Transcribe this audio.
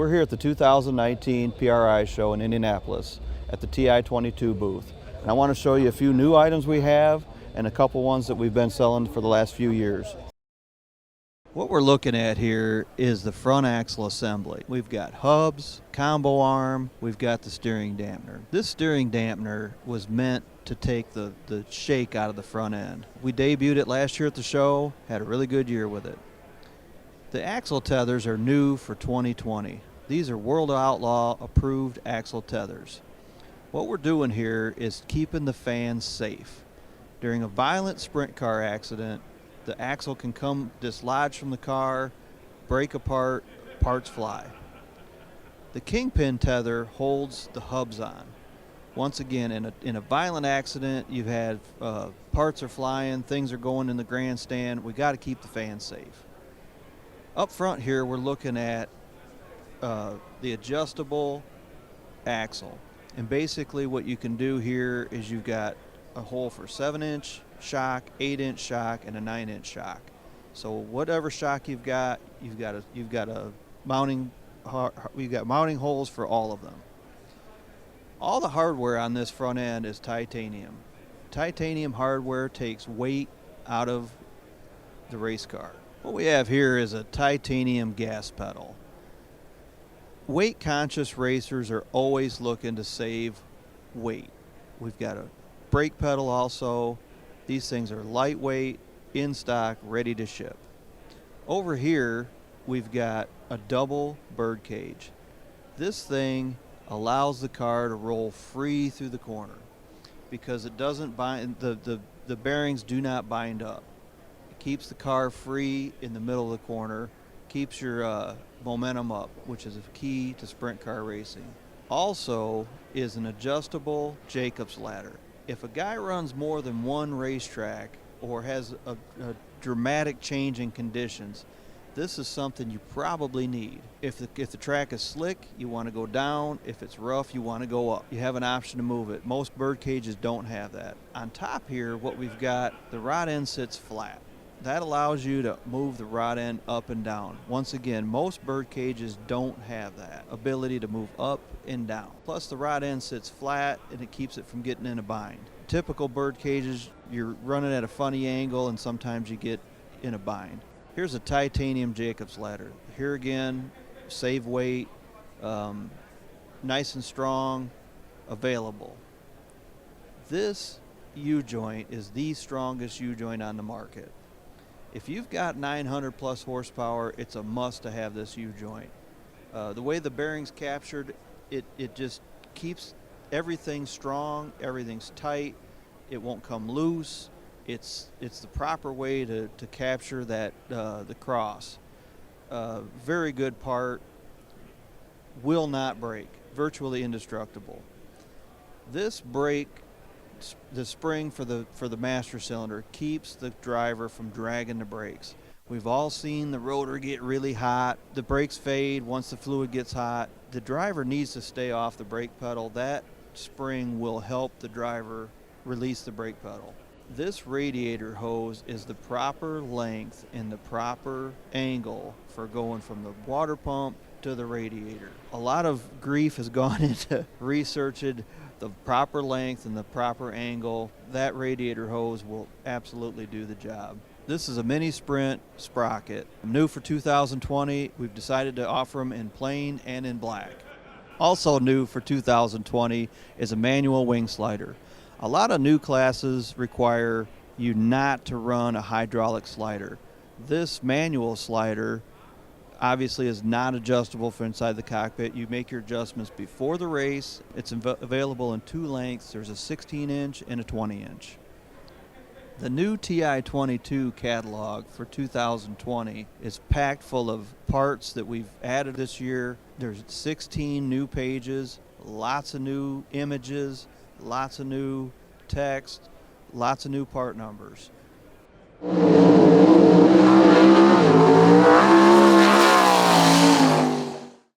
We're here at the 2019 PRI show in Indianapolis at the TI22 booth. And I want to show you a few new items we have and a couple ones that we've been selling for the last few years. What we're looking at here is the front axle assembly. We've got hubs, combo arm, we've got the steering dampener. This steering dampener was meant to take the shake out of the front end. We debuted it last year at the show, had a really good year with it. The axle tethers are new for 2020. These are World Outlaw approved axle tethers. What we're doing here is keeping the fans safe. During a violent sprint car accident, the axle can come dislodge from the car, break apart, parts fly. The kingpin tether holds the hubs on. Once again, in a violent accident, you've had parts are flying, things are going in the grandstand. We got to keep the fans safe. Up front here, we're looking at the adjustable axle. And basically what you can do here is you've got a hole for 7-inch shock, 8-inch shock, and a 9-inch shock. So whatever shock you've got mounting holes for all of them. All the hardware on this front end is titanium. Titanium hardware takes weight out of the race car. What we have here is a titanium gas pedal. Weight-conscious racers are always looking to save weight. We've got a brake pedal also. These things are lightweight, in stock, ready to ship. Over here, we've got a double bird cage. This thing allows the car to roll free through the corner because it doesn't bind, the bearings do not bind up. Keeps the car free in the middle of the corner, keeps your momentum up, which is a key to sprint car racing. Also is an adjustable Jacob's ladder. If a guy runs more than one racetrack or has a dramatic change in conditions, this is something you probably need. If the track is slick, you want to go down. If it's rough, you want to go up. You have an option to move it. Most bird cages don't have that. On top here, what we've got, the rod end sits flat. That allows you to move the rod end up and down. Once again, most bird cages don't have that ability to move up and down. Plus the rod end sits flat and it keeps it from getting in a bind. Typical bird cages, you're running at a funny angle and sometimes you get in a bind. Here's a titanium Jacob's ladder. Here again, save weight, nice and strong, available. This Ujoint is the strongest Ujoint on the market. If you've got 900 plus horsepower, it's a must to have this U-joint. The way the bearing's captured, it just keeps everything strong, everything's tight, it won't come loose. It's the proper way to capture that the cross. Very good part, will not break, virtually indestructible. This brake, the spring for the master cylinder keeps the driver from dragging the brakes. We've all seen the rotor get really hot, the brakes fade once the fluid gets hot. The driver needs to stay off the brake pedal. That spring will help the driver release the brake pedal. This radiator hose is the proper length and the proper angle for going from the water pump to the radiator. A lot of grief has gone into researching the proper length and the proper angle. That radiator hose will absolutely do the job. This is a mini sprint sprocket. New for 2020, we've decided to offer them in plain and in black. Also new for 2020 is a manual wing slider. A lot of new classes require you not to run a hydraulic slider. This manual slider obviously is not adjustable for inside the cockpit. You make your adjustments before the race. It's available in two lengths. There's a 16-inch and a 20-inch. The new TI22 catalog for 2020 is packed full of parts that we've added this year. There's 16 new pages, lots of new images, lots of new text, lots of new part numbers.